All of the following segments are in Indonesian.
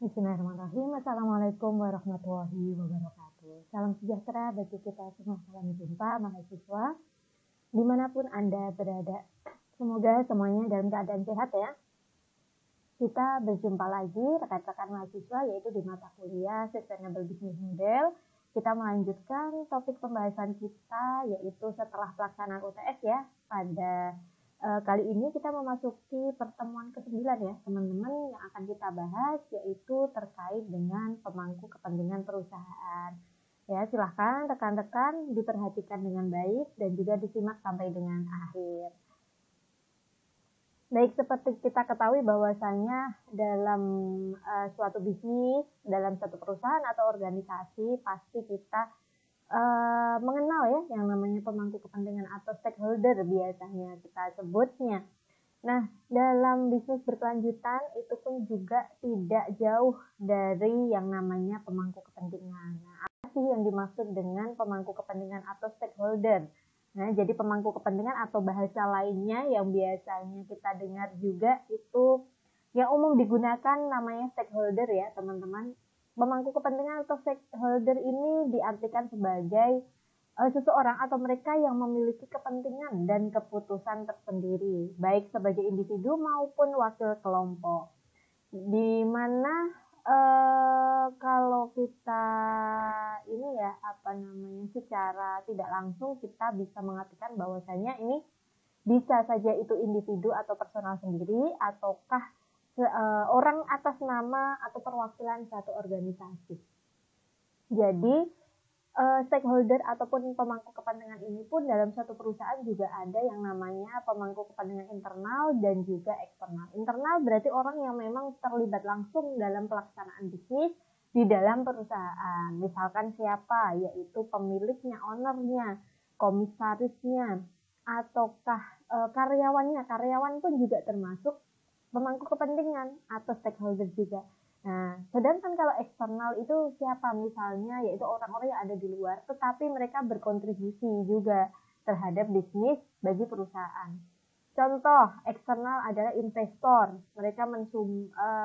Bismillahirrahmanirrahim. Assalamualaikum warahmatullahi wabarakatuh. Salam sejahtera bagi kita semua. Salam jumpa mahasiswa dimanapun Anda berada. Semoga semuanya dalam keadaan sehat ya. Kita berjumpa lagi rekan-rekan mahasiswa yaitu di mata kuliah Sustainable Business Model. Kita melanjutkan topik pembahasan kita yaitu setelah pelaksanaan UTS ya. Pada kali ini kita memasuki pertemuan ke-9 ya teman-teman, yang akan kita bahas yaitu terkait dengan pemangku kepentingan perusahaan. Ya, silahkan rekan-rekan diperhatikan dengan baik dan juga disimak sampai dengan akhir. Baik, seperti kita ketahui bahwasanya dalam suatu bisnis, dalam satu perusahaan atau organisasi pasti kita mengenal ya yang namanya pemangku kepentingan atau stakeholder biasanya kita sebutnya. Nah, dalam bisnis berkelanjutan itu pun juga tidak jauh dari yang namanya pemangku kepentingan. Nah, apa sih yang dimaksud dengan pemangku kepentingan atau stakeholder? Nah, jadi pemangku kepentingan atau bahasa lainnya yang biasanya kita dengar juga itu yang umum digunakan namanya stakeholder ya teman-teman. Pemangku kepentingan atau stakeholder ini diartikan sebagai seseorang atau mereka yang memiliki kepentingan dan keputusan tersendiri, baik sebagai individu maupun wakil kelompok. Di mana kalau kita ini ya secara tidak langsung kita bisa mengartikan bahwasanya ini bisa saja itu individu atau personal sendiri ataukah orang atas nama atau perwakilan satu organisasi. Jadi stakeholder ataupun pemangku kepentingan ini pun dalam satu perusahaan juga ada yang namanya pemangku kepentingan internal dan juga eksternal. Internal berarti orang yang memang terlibat langsung dalam pelaksanaan bisnis di dalam perusahaan. Misalkan siapa, yaitu pemiliknya, ownernya, komisarisnya, ataukah karyawannya. Karyawan pun juga termasuk pemangku kepentingan atau stakeholder juga. Nah, sedangkan kalau eksternal itu siapa? Misalnya yaitu orang-orang yang ada di luar, tetapi mereka berkontribusi juga terhadap bisnis bagi perusahaan. Contoh eksternal adalah investor, mereka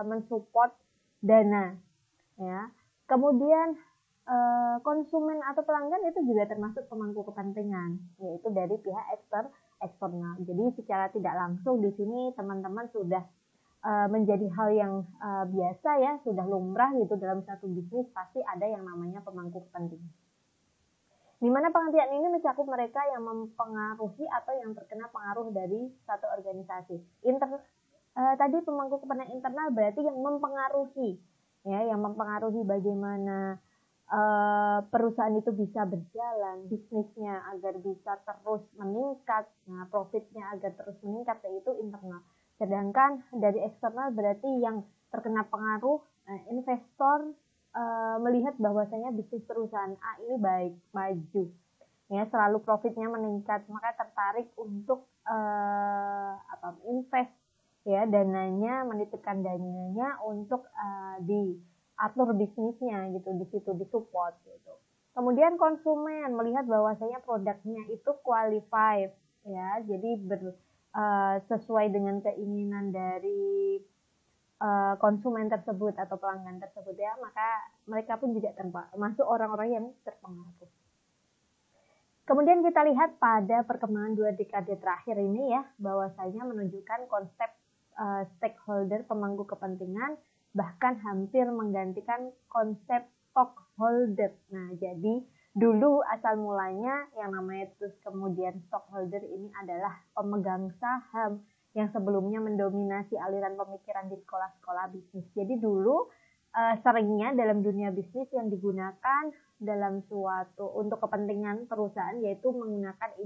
mensupport dana, ya. Kemudian konsumen atau pelanggan itu juga termasuk pemangku kepentingan, yaitu dari pihak eksternal. Jadi secara tidak langsung di sini teman-teman sudah menjadi hal yang biasa ya, sudah lumrah gitu dalam satu bisnis pasti ada yang namanya pemangku kepentingan. Di mana pengertian ini mencakup mereka yang mempengaruhi atau yang terkena pengaruh dari satu organisasi. Tadi pemangku kepentingan internal berarti yang mempengaruhi, ya, yang mempengaruhi bagaimana perusahaan itu bisa berjalan, bisnisnya agar bisa terus meningkat, nah profitnya agar terus meningkat, yaitu internal. Sedangkan dari eksternal berarti yang terkena pengaruh investor melihat bahwasanya bisnis perusahaan A ini baik, maju, ya selalu profitnya meningkat, maka tertarik untuk invest ya dananya, menitipkan dananya untuk diatur bisnisnya gitu, di situ disupport gitu. Kemudian konsumen melihat bahwasanya produknya itu qualified ya, jadi sesuai dengan keinginan dari konsumen tersebut atau pelanggan tersebut ya, maka mereka pun juga termasuk orang-orang yang terpengaruh. Kemudian kita lihat pada perkembangan 2 dekade terakhir ini ya, bahwasanya menunjukkan konsep stakeholder pemangku kepentingan bahkan hampir menggantikan konsep stockholder. Nah, jadi dulu asal mulanya yang namanya terus kemudian stockholder ini adalah pemegang saham yang sebelumnya mendominasi aliran pemikiran di sekolah-sekolah bisnis. Jadi dulu seringnya dalam dunia bisnis yang digunakan dalam suatu untuk kepentingan perusahaan yaitu menggunakan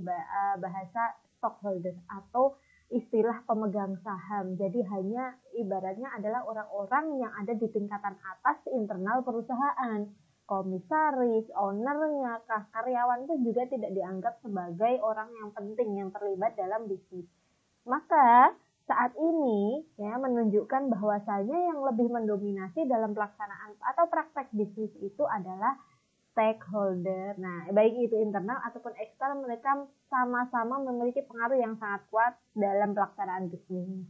bahasa stockholder atau istilah pemegang saham. Jadi hanya ibaratnya adalah orang-orang yang ada di tingkatan atas internal perusahaan. Komisaris, ownernya, karyawan pun juga tidak dianggap sebagai orang yang penting yang terlibat dalam bisnis. Maka saat ini ya menunjukkan bahwasanya yang lebih mendominasi dalam pelaksanaan atau praktek bisnis itu adalah stakeholder. Nah, baik itu internal ataupun eksternal, mereka sama-sama memiliki pengaruh yang sangat kuat dalam pelaksanaan bisnis.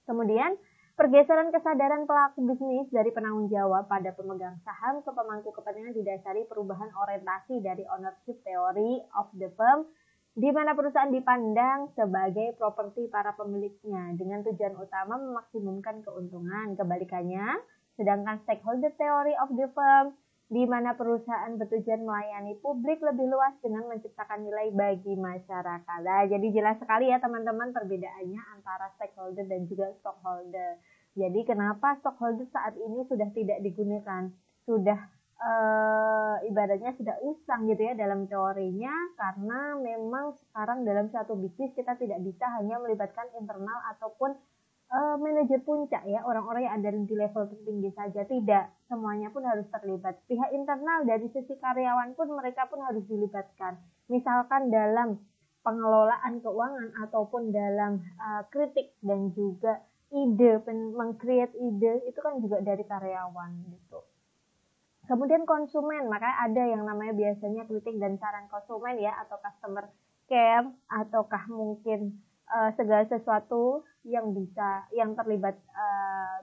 Kemudian Pergeseran kesadaran pelaku bisnis dari penanggung jawab pada pemegang saham ke pemangku kepentingan didasari perubahan orientasi dari ownership theory of the firm, di mana perusahaan dipandang sebagai properti para pemiliknya dengan tujuan utama memaksimumkan keuntungan. Kebalikannya, sedangkan stakeholder theory of the firm, di mana perusahaan bertujuan melayani publik lebih luas dengan menciptakan nilai bagi masyarakat. Nah, jadi jelas sekali ya teman-teman perbedaannya antara stakeholder dan juga stockholder. Jadi kenapa stockholder saat ini sudah tidak digunakan, sudah ibaratnya sudah usang gitu ya dalam teorinya, karena memang sekarang dalam suatu bisnis kita tidak bisa hanya melibatkan internal ataupun manajer puncak ya, orang-orang yang ada di level tertinggi saja, tidak, semuanya pun harus terlibat. Pihak internal dari sisi karyawan pun mereka pun harus dilibatkan. Misalkan dalam pengelolaan keuangan ataupun dalam kritik dan juga ide, meng-create ide itu kan juga dari karyawan gitu. Kemudian konsumen, maka ada yang namanya biasanya kritik dan saran konsumen ya, atau customer care, ataukah mungkin segala sesuatu yang terlibat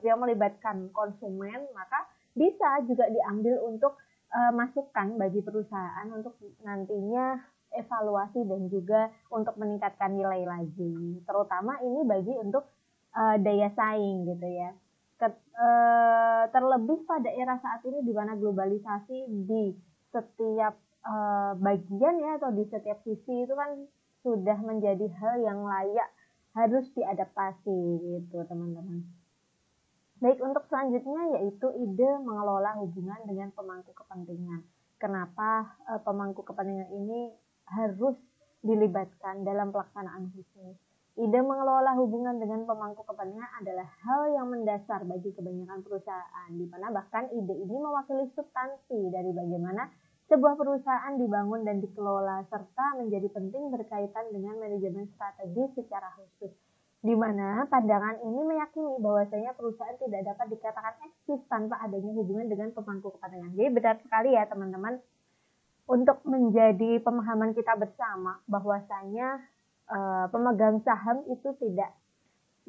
yang melibatkan konsumen, maka bisa juga diambil untuk masukan bagi perusahaan untuk nantinya evaluasi dan juga untuk meningkatkan nilai lagi, terutama ini bagi untuk daya saing gitu ya. Terlebih pada era saat ini di mana globalisasi di setiap bagian ya, atau di setiap sisi itu kan sudah menjadi hal yang layak harus diadaptasi gitu teman-teman. Baik, untuk selanjutnya yaitu ide mengelola hubungan dengan pemangku kepentingan. Kenapa pemangku kepentingan ini harus dilibatkan dalam pelaksanaan bisnis? Ide mengelola hubungan dengan pemangku kepentingan adalah hal yang mendasar bagi kebanyakan perusahaan, di mana bahkan ide ini mewakili substansi dari bagaimana sebuah perusahaan dibangun dan dikelola, serta menjadi penting berkaitan dengan manajemen strategi secara khusus, di mana pandangan ini meyakini bahwasanya perusahaan tidak dapat dikatakan eksis tanpa adanya hubungan dengan pemangku kepentingan. Jadi benar sekali ya teman-teman, untuk menjadi pemahaman kita bersama bahwasanya pemegang saham itu tidak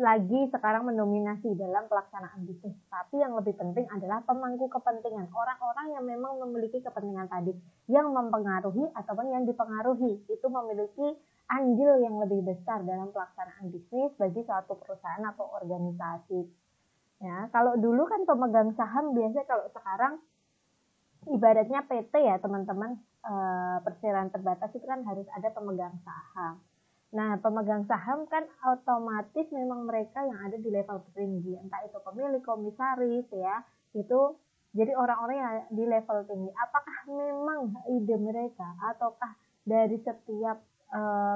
lagi sekarang mendominasi dalam pelaksanaan bisnis, tapi yang lebih penting adalah pemangku kepentingan, orang-orang yang memang memiliki kepentingan tadi, yang mempengaruhi ataupun yang dipengaruhi, itu memiliki andil yang lebih besar dalam pelaksanaan bisnis bagi suatu perusahaan atau organisasi. Ya, kalau dulu kan pemegang saham biasanya, kalau sekarang ibaratnya PT ya teman-teman, perseroan terbatas itu kan harus ada pemegang saham. Nah, pemegang saham kan otomatis memang mereka yang ada di level tertinggi, entah itu pemilik, komisaris ya, itu jadi orang-orang yang di level tinggi. Apakah memang ide mereka ataukah dari setiap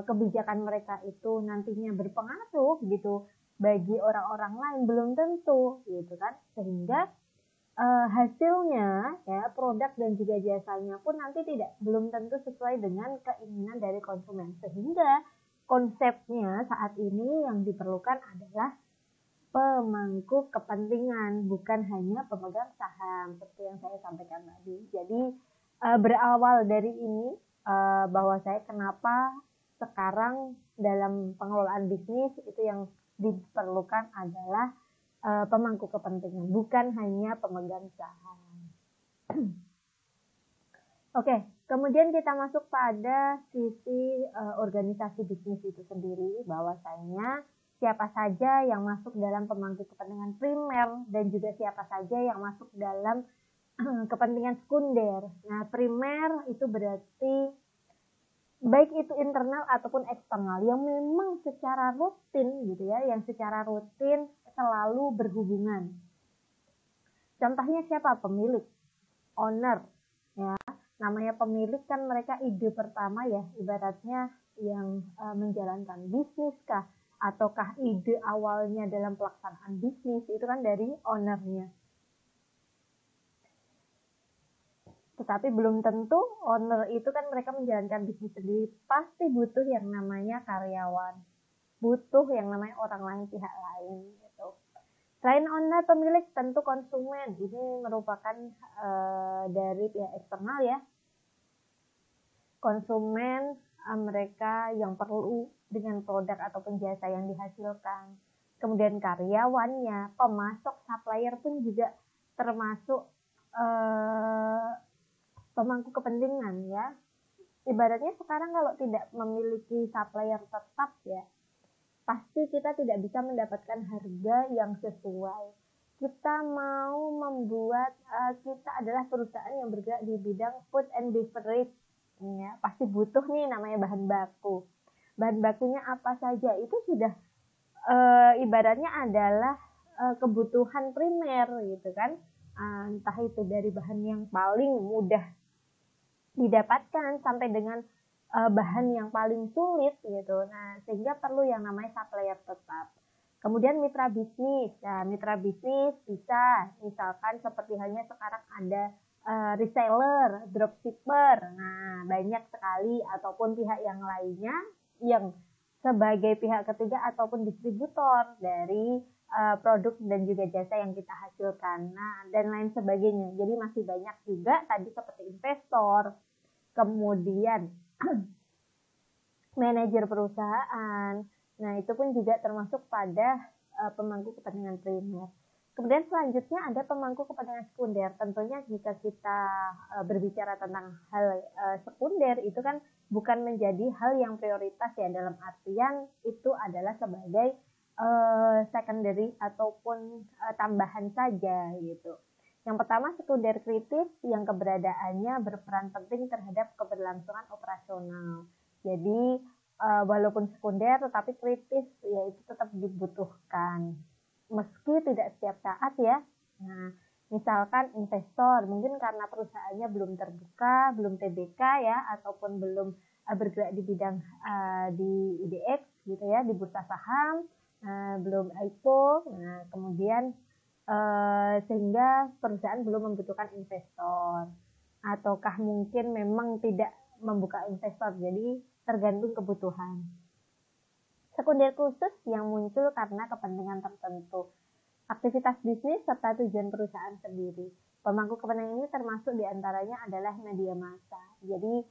kebijakan mereka itu nantinya berpengaruh gitu bagi orang-orang lain? Belum tentu gitu kan, sehingga hasilnya ya, produk dan juga jasanya pun nanti belum tentu sesuai dengan keinginan dari konsumen, sehingga konsepnya saat ini yang diperlukan adalah pemangku kepentingan, bukan hanya pemegang saham seperti yang saya sampaikan tadi. Jadi berawal dari ini bahwa saya kenapa sekarang dalam pengelolaan bisnis itu yang diperlukan adalah pemangku kepentingan, bukan hanya pemegang saham. Oke, kemudian kita masuk pada sisi organisasi bisnis itu sendiri, bahwasanya siapa saja yang masuk dalam pemangku kepentingan primer dan juga siapa saja yang masuk dalam kepentingan sekunder. Nah, primer itu berarti baik itu internal ataupun eksternal yang memang secara rutin gitu ya, yang secara rutin selalu berhubungan. Contohnya siapa? Pemilik, owner ya. Namanya pemilik kan mereka ide pertama ya, ibaratnya yang menjalankan bisnis kah, ataukah ide awalnya dalam pelaksanaan bisnis itu kan dari ownernya. Tetapi belum tentu owner itu kan mereka menjalankan bisnis sendiri, pasti butuh yang namanya karyawan, butuh yang namanya orang lain, pihak lain gitu. Selain owner, pemilik tentu konsumen. Ini merupakan dari pihak eksternal ya. Konsumen mereka yang perlu dengan produk ataupun jasa yang dihasilkan. kemudian karyawannya, pemasok, supplier pun juga termasuk pemangku kepentingan ya. Ibaratnya sekarang kalau tidak memiliki supplier tetap ya, pasti kita tidak bisa mendapatkan harga yang sesuai. Kita mau membuat, kita adalah perusahaan yang bergerak di bidang food and beverage, ya, pasti butuh nih namanya bahan baku. Bahan bakunya apa saja itu sudah ibaratnya adalah kebutuhan primer gitu kan. Entah itu dari bahan yang paling mudah didapatkan sampai dengan bahan yang paling sulit gitu. Nah, sehingga perlu yang namanya supplier tetap. Kemudian mitra bisnis. Nah, mitra bisnis bisa misalkan seperti halnya sekarang ada reseller, dropshipper. Nah, banyak sekali ataupun pihak yang lainnya yang sebagai pihak ketiga ataupun distributor dari produk dan juga jasa yang kita hasilkan. Nah, dan lain sebagainya. Jadi masih banyak juga tadi seperti investor, kemudian manajer perusahaan. Nah, itu pun juga termasuk pada pemangku kepentingan primer. Kemudian selanjutnya ada pemangku kepentingan sekunder. Tentunya jika kita berbicara tentang hal sekunder itu kan bukan menjadi hal yang prioritas ya, dalam artian itu adalah sebagai secondary ataupun tambahan saja gitu. Yang pertama sekunder kritis yang keberadaannya berperan penting terhadap keberlangsungan operasional. Jadi walaupun sekunder tetapi kritis ya itu tetap dibutuhkan. Meski tidak setiap saat ya. Nah, misalkan investor mungkin karena perusahaannya belum terbuka, belum TBK ya, ataupun belum bergerak di bidang di IDX gitu ya, di bursa saham, belum IPO. Nah, kemudian sehingga perusahaan belum membutuhkan investor, ataukah mungkin memang tidak membuka investor, jadi tergantung kebutuhan. Sekunder khusus yang muncul karena kepentingan tertentu, aktivitas bisnis serta tujuan perusahaan sendiri. Pemangku kepentingan ini termasuk diantaranya adalah media massa. Jadi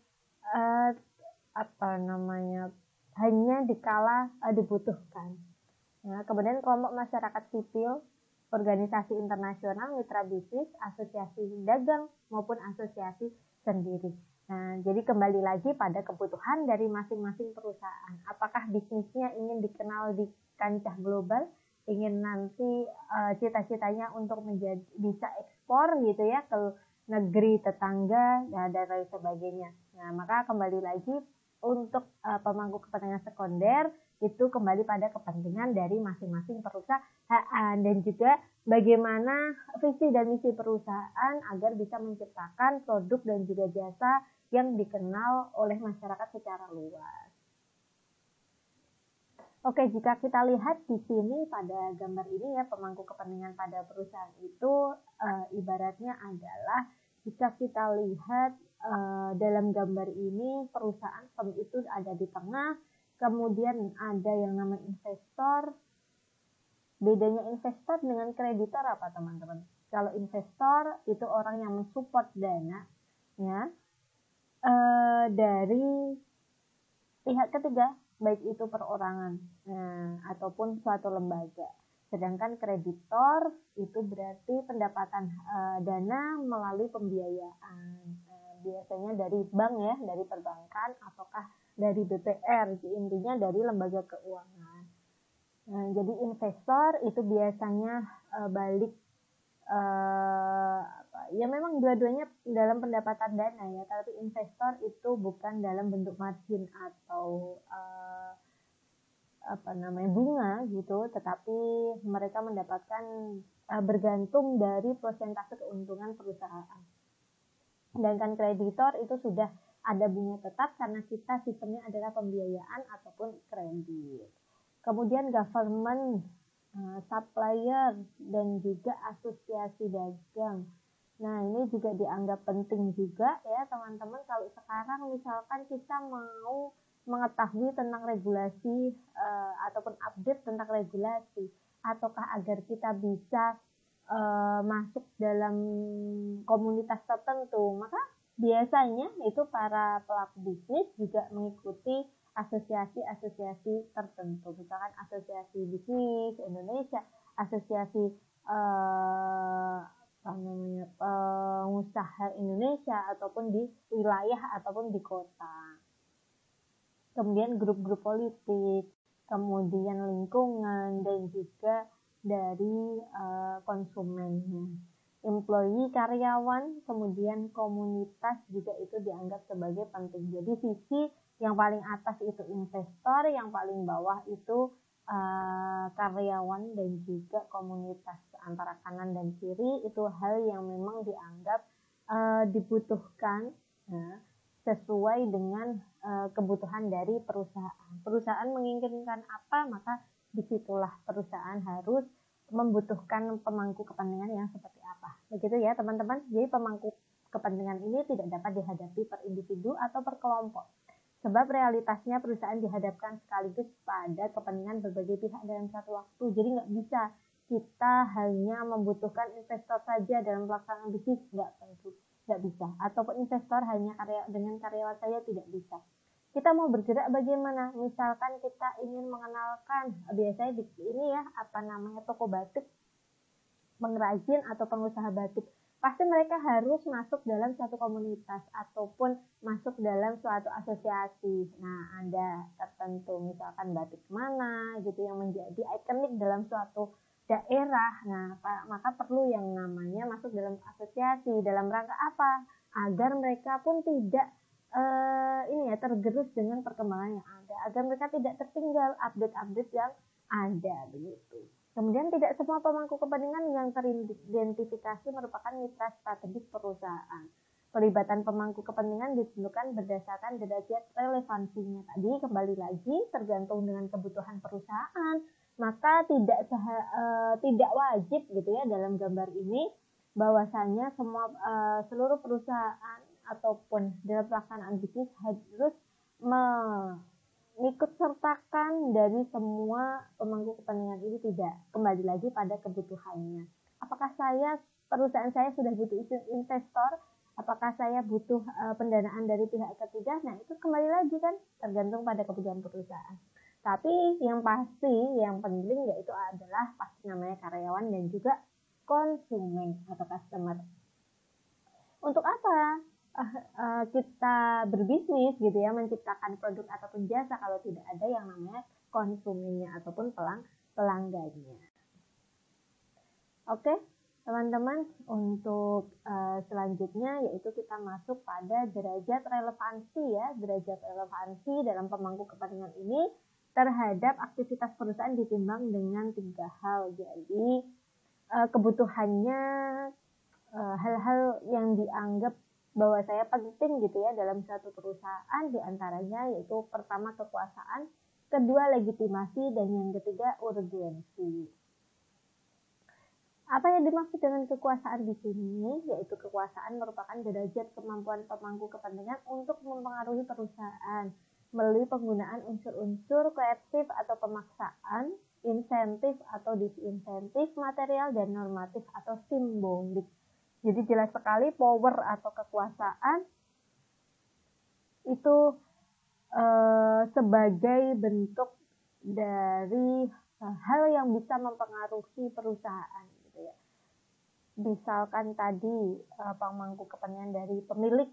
hanya dikala dibutuhkan. Nah, kemudian kelompok masyarakat sipil, organisasi internasional, mitra bisnis, asosiasi dagang maupun asosiasi sendiri. Nah, jadi kembali lagi pada kebutuhan dari masing-masing perusahaan. Apakah bisnisnya ingin dikenal di kancah global, ingin nanti cita-citanya untuk bisa ekspor gitu ya ke negeri tetangga dan lain sebagainya. Nah, maka kembali lagi untuk pemangku kepentingan sekunder itu kembali pada kepentingan dari masing-masing perusahaan dan juga bagaimana visi dan misi perusahaan agar bisa menciptakan produk dan juga jasa yang dikenal oleh masyarakat secara luas. Oke, jika kita lihat di sini pada gambar ini ya, pemangku kepentingan pada perusahaan itu ibaratnya adalah jika kita lihat dalam gambar ini perusahaan firm itu ada di tengah. Kemudian ada yang namanya investor. Bedanya investor dengan kreditor apa teman-teman? Kalau investor itu orang yang mensupport dana ya dari pihak ketiga, baik itu perorangan ataupun suatu lembaga. Sedangkan kreditor itu berarti pendapatan dana melalui pembiayaan. Biasanya dari bank ya, dari perbankan ataukah dari BPR, intinya dari lembaga keuangan. Jadi investor itu biasanya balik ya memang dua-duanya dalam pendapatan dana ya, tapi investor itu bukan dalam bentuk margin atau bunga gitu, tetapi mereka mendapatkan bergantung dari persentase keuntungan perusahaan. Sedangkan kreditor itu sudah ada bunga tetap karena kita sistemnya adalah pembiayaan ataupun kredit. Kemudian government, supplier, dan juga asosiasi dagang. Nah, ini juga dianggap penting juga ya teman-teman. Kalau sekarang misalkan kita mau mengetahui tentang regulasi ataupun update tentang regulasi, ataukah agar kita bisa masuk dalam komunitas tertentu, maka biasanya itu para pelaku bisnis juga mengikuti asosiasi-asosiasi tertentu, misalkan asosiasi bisnis Indonesia, asosiasi pengusaha Indonesia, ataupun di wilayah ataupun di kota. Kemudian grup-grup politik, kemudian lingkungan, dan juga dari konsumennya. Employee, karyawan, kemudian komunitas juga itu dianggap sebagai penting. Jadi sisi yang paling atas itu investor, yang paling bawah itu karyawan dan juga komunitas. Antara kanan dan kiri itu hal yang memang dianggap dibutuhkan sesuai dengan kebutuhan dari perusahaan. Perusahaan menginginkan apa, maka disitulah perusahaan harus membutuhkan pemangku kepentingan yang seperti apa. Begitu ya teman-teman. Jadi pemangku kepentingan ini tidak dapat dihadapi per individu atau per kelompok. Sebab realitasnya perusahaan dihadapkan sekaligus pada kepentingan berbagai pihak dalam satu waktu. Jadi nggak bisa kita hanya membutuhkan investor saja dalam pelaksanaan bisnis, nggak bisa. Ataupun investor hanya dengan karyawan saja, tidak bisa. Kita mau bergerak bagaimana? Misalkan kita ingin mengenalkan, biasanya ini ya, toko batik, pengrajin atau pengusaha batik. Pasti mereka harus masuk dalam suatu komunitas ataupun masuk dalam suatu asosiasi. Nah, ada tertentu, misalkan batik mana gitu yang menjadi ikonik dalam suatu daerah. Nah, maka perlu yang namanya masuk dalam asosiasi. Dalam rangka apa? Agar mereka pun tidak tergerus dengan perkembangan yang ada, agar mereka tidak tertinggal update-update yang ada begitu. Kemudian tidak semua pemangku kepentingan yang teridentifikasi merupakan mitra strategis perusahaan. Pelibatan pemangku kepentingan ditentukan berdasarkan derajat relevansinya. Tadi kembali lagi tergantung dengan kebutuhan perusahaan. Maka tidak wajib gitu ya dalam gambar ini bahwasanya seluruh perusahaan ataupun dalam pelaksanaan bisnis harus mengikut sertakan dari semua pemangku kepentingan ini, tidak. Kembali lagi pada kebutuhannya. Apakah perusahaan saya sudah butuh investor? Apakah saya butuh pendanaan dari pihak ketiga? Nah, itu kembali lagi kan tergantung pada kebutuhan perusahaan. Tapi yang pasti, yang penting yaitu adalah pasti namanya karyawan dan juga konsumen atau customer. Untuk apa kita berbisnis gitu ya, menciptakan produk ataupun jasa kalau tidak ada yang namanya konsumennya ataupun pelanggannya. Oke, teman-teman, untuk selanjutnya yaitu kita masuk pada derajat relevansi ya. Derajat relevansi dalam pemangku kepentingan ini terhadap aktivitas perusahaan ditimbang dengan 3 hal. Jadi kebutuhannya, hal-hal yang dianggap bahwa saya penting gitu ya dalam satu perusahaan, diantaranya yaitu pertama kekuasaan, kedua legitimasi, dan yang ketiga urgensi. Apa yang dimaksud dengan kekuasaan di sini? Yaitu kekuasaan merupakan derajat kemampuan pemangku kepentingan untuk mempengaruhi perusahaan melalui penggunaan unsur-unsur koersiv atau pemaksaan, insentif atau disinsentif, material dan normatif atau simbolik. Jadi jelas sekali power atau kekuasaan itu sebagai bentuk dari hal yang bisa mempengaruhi perusahaan gitu ya. Misalkan tadi pemangku kepentingan dari pemilik,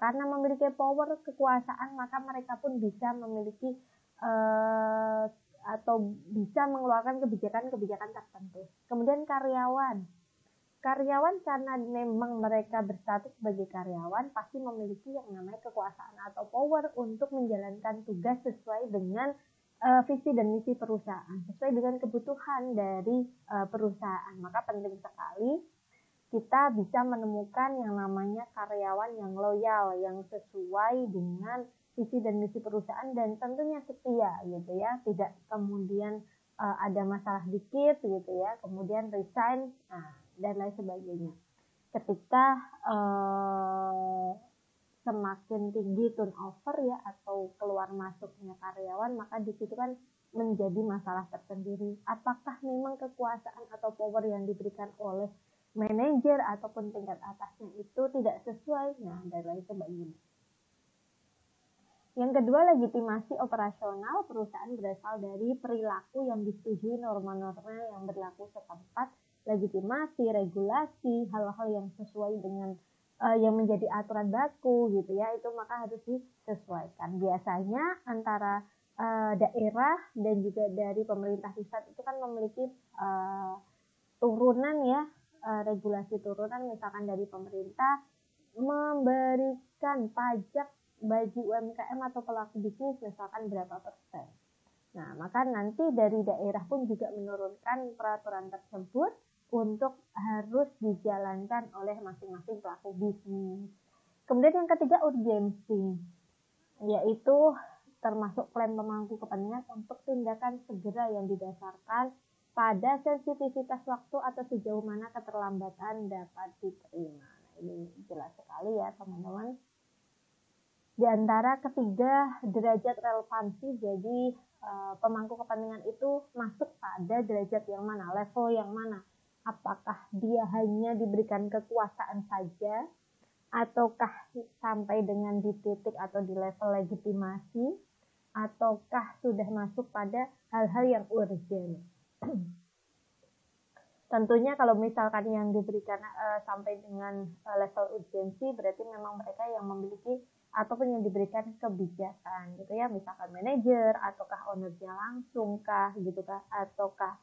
karena memiliki power kekuasaan maka mereka pun bisa memiliki atau bisa mengeluarkan kebijakan-kebijakan tertentu. Kemudian karyawan karena memang mereka berstatus sebagai karyawan pasti memiliki yang namanya kekuasaan atau power untuk menjalankan tugas sesuai dengan visi dan misi perusahaan, sesuai dengan kebutuhan dari perusahaan. Maka penting sekali kita bisa menemukan yang namanya karyawan yang loyal, yang sesuai dengan visi dan misi perusahaan dan tentunya setia gitu ya, tidak kemudian ada masalah dikit gitu ya, kemudian resign, dan lain sebagainya. Ketika semakin tinggi turnover ya atau keluar masuknya karyawan, maka di situ kan menjadi masalah tersendiri. Apakah memang kekuasaan atau power yang diberikan oleh manajer ataupun tingkat atasnya itu tidak sesuai? Nah, dan lain sebagainya. Yang kedua, legitimasi operasional perusahaan berasal dari perilaku yang disetujui norma-norma yang berlaku setempat. Legitimasi, regulasi, hal-hal yang sesuai dengan yang menjadi aturan baku gitu ya, itu maka harus disesuaikan. Biasanya antara daerah dan juga dari pemerintah pusat itu kan memiliki turunan ya, regulasi turunan, misalkan dari pemerintah memberikan pajak bagi UMKM atau pelaku bisnis misalkan berapa persen. Nah, maka nanti dari daerah pun juga menurunkan peraturan tersebut untuk harus dijalankan oleh masing-masing pelaku bisnis. Kemudian yang ketiga, urgensi, yaitu termasuk klaim pemangku kepentingan untuk tindakan segera yang didasarkan pada sensitivitas waktu atau sejauh mana keterlambatan dapat diterima. Nah, ini jelas sekali ya teman-teman. Di antara ketiga derajat relevansi, jadi pemangku kepentingan itu masuk pada derajat yang mana, level yang mana. Apakah dia hanya diberikan kekuasaan saja, ataukah sampai dengan di titik atau di level legitimasi, ataukah sudah masuk pada hal-hal yang urgent. Tentunya kalau misalkan yang diberikan sampai dengan level urgensi, berarti memang mereka yang memiliki ataupun yang diberikan kebijakan gitu ya, misalkan manajer ataukah ownernya langsung kah gitu kah, ataukah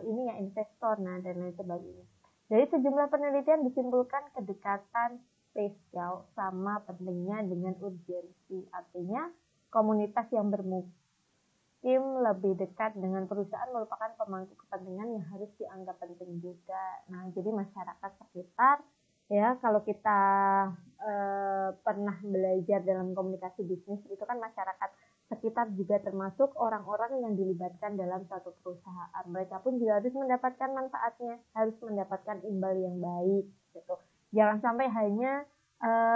ini ya investor, nah dan lain sebagainya. Dari sejumlah penelitian disimpulkan kedekatan spesial sama pentingnya dengan urgensi, artinya komunitas yang bermukim lebih dekat dengan perusahaan merupakan pemangku kepentingan yang harus dianggap penting juga. Nah, jadi masyarakat sekitar ya, kalau kita pernah belajar dalam komunikasi bisnis itu kan masyarakat sekitar juga termasuk orang-orang yang dilibatkan dalam suatu perusahaan. Mereka pun juga harus mendapatkan manfaatnya, harus mendapatkan imbal yang baik gitu. Jangan sampai hanya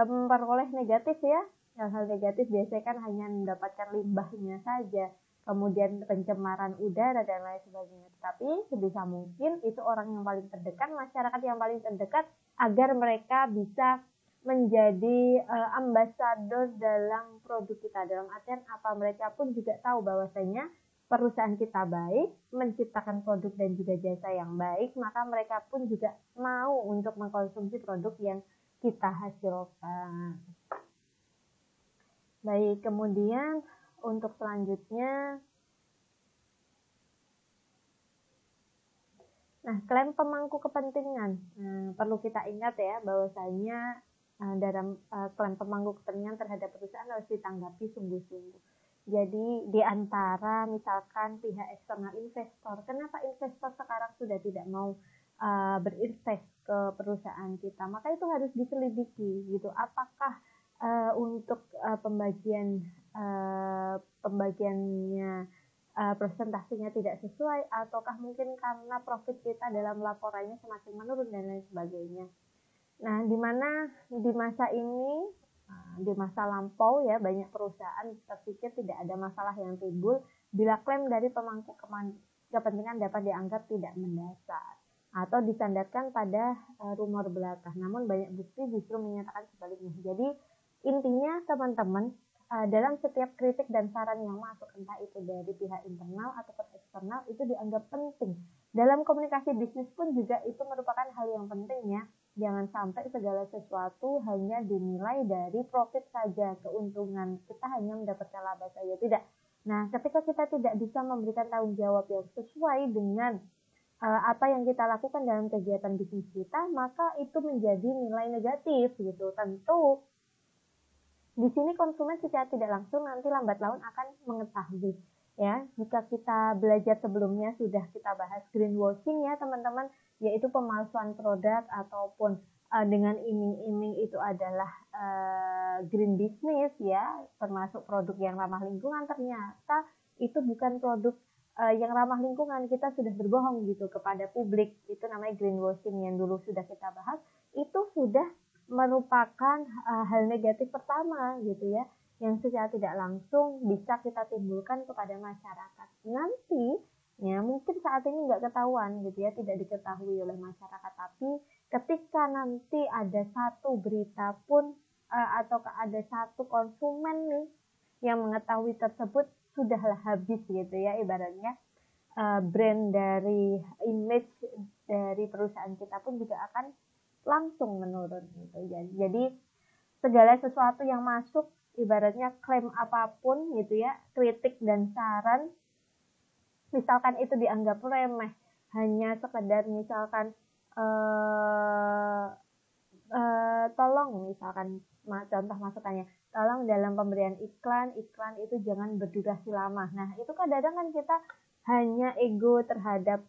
memperoleh negatif ya. Hal-hal negatif biasanya kan hanya mendapatkan limbahnya saja, kemudian pencemaran udara dan lain sebagainya. Tapi sebisa mungkin itu orang yang paling terdekat, masyarakat yang paling terdekat, agar mereka bisa menjadi ambasador dalam produk kita. Dalam artian apa, mereka pun juga tahu bahwasanya perusahaan kita baik, menciptakan produk dan juga jasa yang baik, maka mereka pun juga mau untuk mengkonsumsi produk yang kita hasilkan. Baik, kemudian untuk selanjutnya, nah, klaim pemangku kepentingan. Perlu kita ingat ya bahwasanya dalam klaim pemangku kepentingan terhadap perusahaan harus ditanggapi sungguh-sungguh. Jadi di antara misalkan pihak eksternal investor, kenapa investor sekarang sudah tidak mau berinvest ke perusahaan kita? Maka itu harus diselidiki gitu. Apakah untuk pembagiannya presentasinya tidak sesuai, ataukah mungkin karena profit kita dalam laporannya semakin menurun dan lain sebagainya. Nah, di mana di masa ini, di masa lampau ya, banyak perusahaan terpikir tidak ada masalah yang timbul bila klaim dari pemangku kepentingan dapat dianggap tidak mendasar atau disandarkan pada rumor belaka. Namun banyak bukti justru menyatakan sebaliknya. Jadi intinya teman-teman, dalam setiap kritik dan saran yang masuk, entah itu dari pihak internal ataupun eksternal, itu dianggap penting. Dalam komunikasi bisnis pun juga itu merupakan hal yang penting ya. Jangan sampai segala sesuatu hanya dinilai dari profit saja, keuntungan. Kita hanya mendapatkan laba saja, tidak. Nah, ketika kita tidak bisa memberikan tanggung jawab yang sesuai dengan apa yang kita lakukan dalam kegiatan bisnis kita, maka itu menjadi nilai negatif gitu. Tentu di sini konsumen secara tidak langsung nanti lambat laun akan mengetahui ya. Jika kita belajar sebelumnya sudah kita bahas greenwashing ya teman-teman, yaitu pemalsuan produk ataupun dengan iming-iming itu adalah green business ya, termasuk produk yang ramah lingkungan, ternyata itu bukan produk yang ramah lingkungan. Kita sudah berbohong gitu kepada publik, itu namanya greenwashing yang dulu sudah kita bahas. Itu sudah merupakan hal negatif pertama gitu ya, yang secara tidak langsung bisa kita timbulkan kepada masyarakat. Nanti ya mungkin saat ini nggak ketahuan gitu ya, tidak diketahui oleh masyarakat, tapi ketika nanti ada satu berita pun ataukah ada satu konsumen nih yang mengetahui tersebut, sudahlah habis gitu ya, ibaratnya brand dari image dari perusahaan kita pun juga akan langsung menurun gitu. Jadi segala sesuatu yang masuk, ibaratnya klaim apapun gitu ya, kritik dan saran, misalkan itu dianggap remeh, hanya sekedar misalkan tolong, misalkan contoh masukannya, tolong dalam pemberian iklan itu jangan berdurasi lama. Nah itu kadang-kadang kan kita hanya ego terhadap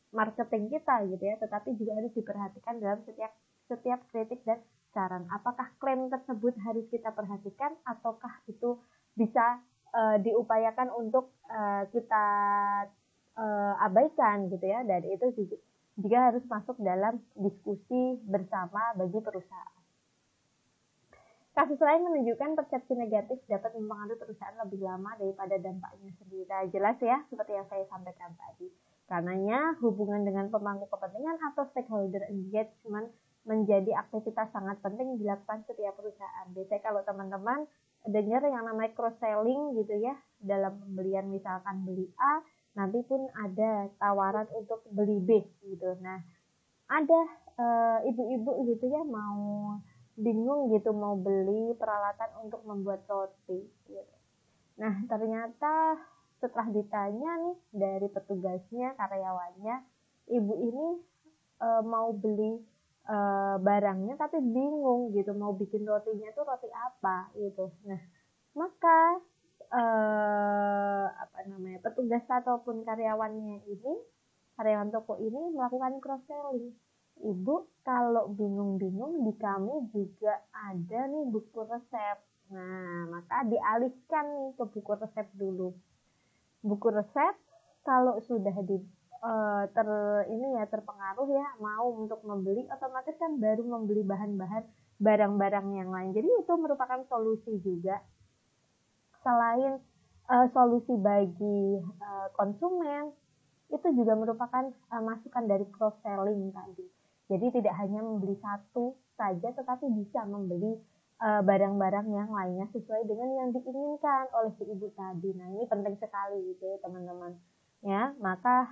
marketing kita gitu ya, tetapi juga harus diperhatikan dalam setiap kritik dan saran. Apakah klaim tersebut harus kita perhatikan, ataukah itu bisa diupayakan untuk kita abaikan gitu ya, dan itu juga harus masuk dalam diskusi bersama bagi perusahaan. Kasus lain menunjukkan persepsi negatif dapat mempengaruhi perusahaan lebih lama daripada dampaknya sendiri. Nah, jelas ya, seperti yang saya sampaikan tadi. Karenanya hubungan dengan pemangku kepentingan atau stakeholder engagement menjadi aktivitas sangat penting dilakukan setiap perusahaan. Biasanya kalau teman-teman dengar yang namanya cross selling gitu ya, dalam pembelian misalkan beli A, nanti pun ada tawaran untuk beli B gitu. Nah, ada ibu-ibu gitu ya mau bingung gitu mau beli peralatan untuk membuat roti gitu. Nah, ternyata setelah ditanya nih dari petugasnya, karyawannya, ibu ini mau beli barangnya tapi bingung gitu mau bikin rotinya tuh roti apa gitu. Nah, maka petugas ataupun karyawan toko ini melakukan cross selling. Ibu kalau bingung-bingung, di kami juga ada nih buku resep. Nah, maka dialihkan nih ke buku resep dulu. Buku resep kalau sudah terpengaruh ya mau untuk membeli, otomatis kan baru membeli barang-barang yang lain. Jadi itu merupakan solusi juga. Selain solusi bagi konsumen, itu juga merupakan masukan dari cross selling tadi. Jadi tidak hanya membeli satu saja, tetapi bisa membeli barang-barang yang lainnya sesuai dengan yang diinginkan oleh si ibu tadi. Nah, ini penting sekali gitu ya teman-teman. Ya, maka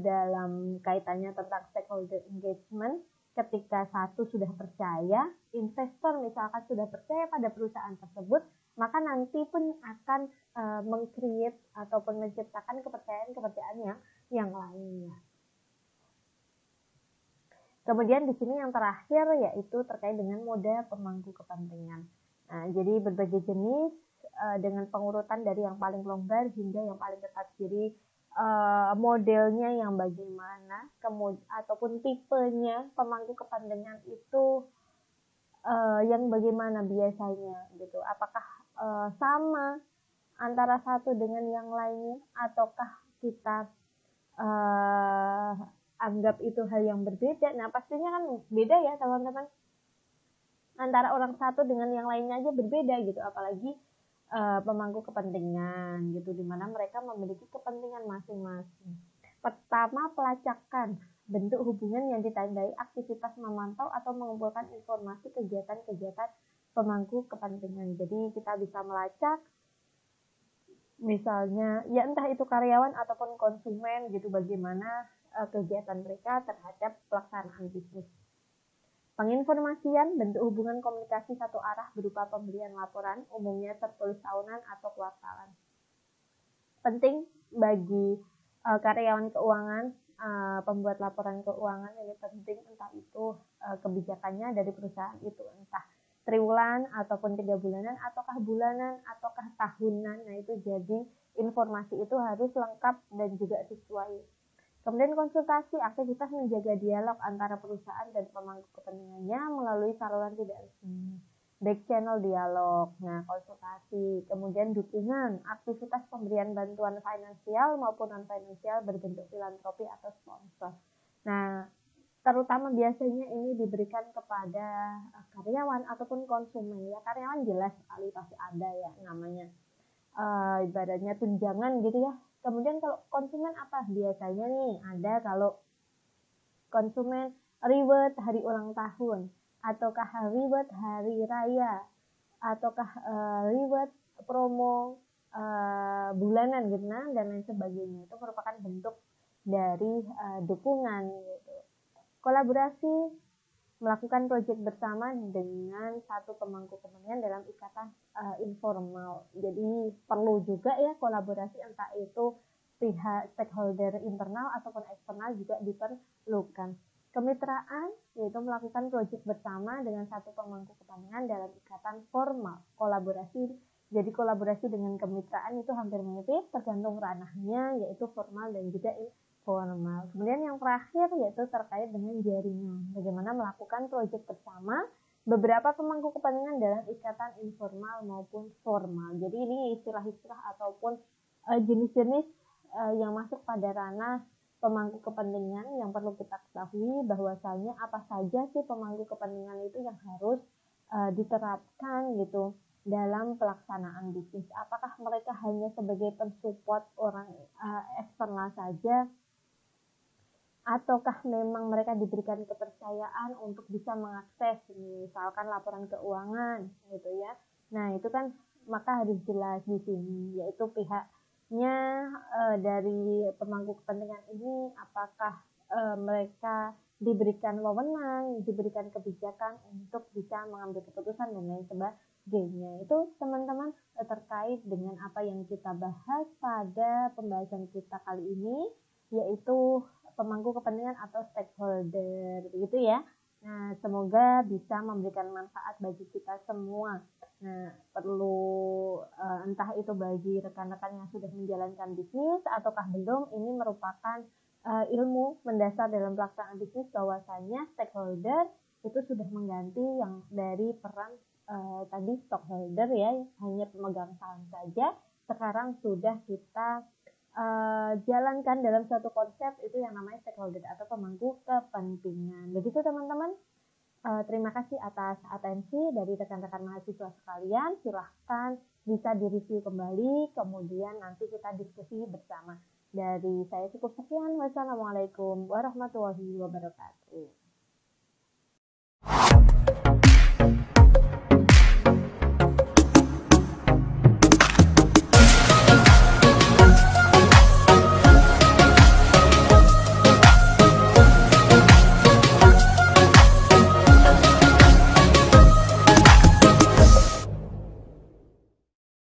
dalam kaitannya tentang stakeholder engagement, ketika satu sudah percaya, investor misalkan sudah percaya pada perusahaan tersebut, maka nanti pun akan meng-create ataupun menciptakan kepercayaan yang lainnya. Kemudian di sini yang terakhir yaitu terkait dengan mode pemangku kepentingan. Nah, jadi berbagai jenis dengan pengurutan dari yang paling longgar hingga yang paling ketat. Jadi modelnya yang bagaimana, ataupun tipenya pemangku kepentingan itu yang bagaimana biasanya gitu. Apakah sama antara satu dengan yang lainnya, ataukah kita anggap itu hal yang berbeda? Nah, pastinya kan beda ya teman-teman. Antara orang satu dengan yang lainnya aja berbeda gitu, apalagi pemangku kepentingan gitu, dimana mereka memiliki kepentingan masing-masing. Pertama, pelacakan bentuk hubungan yang ditandai aktivitas memantau atau mengumpulkan informasi kegiatan-kegiatan pemangku kepentingan. Jadi kita bisa melacak misalnya ya entah itu karyawan ataupun konsumen gitu, bagaimana kegiatan mereka terhadap pelaksanaan bisnis. Penginformasian bentuk hubungan komunikasi satu arah berupa pemberian laporan, umumnya tertulis tahunan atau kuartalan. Penting bagi karyawan keuangan, pembuat laporan keuangan, ini penting, entah itu kebijakannya dari perusahaan itu, entah triwulan ataupun 3 bulanan, ataukah bulanan, ataukah tahunan. Nah, itu jadi informasi itu harus lengkap dan juga sesuai. Kemudian konsultasi, aktivitas menjaga dialog antara perusahaan dan pemangku kepentingannya melalui saluran tidak resmi. Back channel dialog, nah konsultasi. Kemudian dukungan, aktivitas pemberian bantuan finansial maupun non-finansial berbentuk filantropi atau sponsor. Nah, terutama biasanya ini diberikan kepada karyawan ataupun konsumen ya. Karyawan jelas sekali pasti ada ya namanya ibaratnya tunjangan gitu ya. Kemudian kalau konsumen apa biasanya nih, ada kalau konsumen reward hari ulang tahun, ataukah reward hari raya, ataukah reward promo bulanan gitu nah, dan lain sebagainya. Itu merupakan bentuk dari dukungan gitu. Kolaborasi, melakukan proyek bersama dengan satu pemangku kepentingan dalam ikatan informal. Jadi perlu juga ya kolaborasi, entah itu pihak stakeholder internal ataupun eksternal juga diperlukan. Kemitraan, yaitu melakukan proyek bersama dengan satu pemangku kepentingan dalam ikatan formal. Kolaborasi, jadi kolaborasi dengan kemitraan itu hampir mirip, tergantung ranahnya, yaitu formal dan juga formal. Kemudian yang terakhir yaitu terkait dengan jaringan. Bagaimana melakukan proyek bersama beberapa pemangku kepentingan dalam ikatan informal maupun formal. Jadi ini istilah-istilah ataupun jenis-jenis yang masuk pada ranah pemangku kepentingan yang perlu kita ketahui bahwasanya apa saja sih pemangku kepentingan itu yang harus diterapkan gitu dalam pelaksanaan bisnis. Apakah mereka hanya sebagai pensupport orang eksternal saja, ataukah memang mereka diberikan kepercayaan untuk bisa mengakses misalkan laporan keuangan gitu ya. Nah, itu kan maka harus jelas di sini, yaitu pihaknya dari pemangku kepentingan ini apakah mereka diberikan wewenang, diberikan kebijakan untuk bisa mengambil keputusan dan lain sebagainya. Itu teman-teman terkait dengan apa yang kita bahas pada pembahasan kita kali ini, yaitu pemangku kepentingan atau stakeholder, begitu ya. Nah, semoga bisa memberikan manfaat bagi kita semua. Nah, perlu entah itu bagi rekan-rekan yang sudah menjalankan bisnis ataukah belum, ini merupakan ilmu mendasar dalam pelaksanaan bisnis bahwasanya stakeholder itu sudah mengganti yang dari peran tadi stockholder ya, hanya pemegang saham saja. Sekarang sudah kita jalankan dalam suatu konsep itu yang namanya stakeholder atau pemangku kepentingan. Begitu teman-teman. Terima kasih atas atensi dari rekan-rekan mahasiswa sekalian. Silahkan bisa direview kembali, kemudian nanti kita diskusi bersama. Dari saya cukup sekian. Wassalamualaikum warahmatullahi wabarakatuh.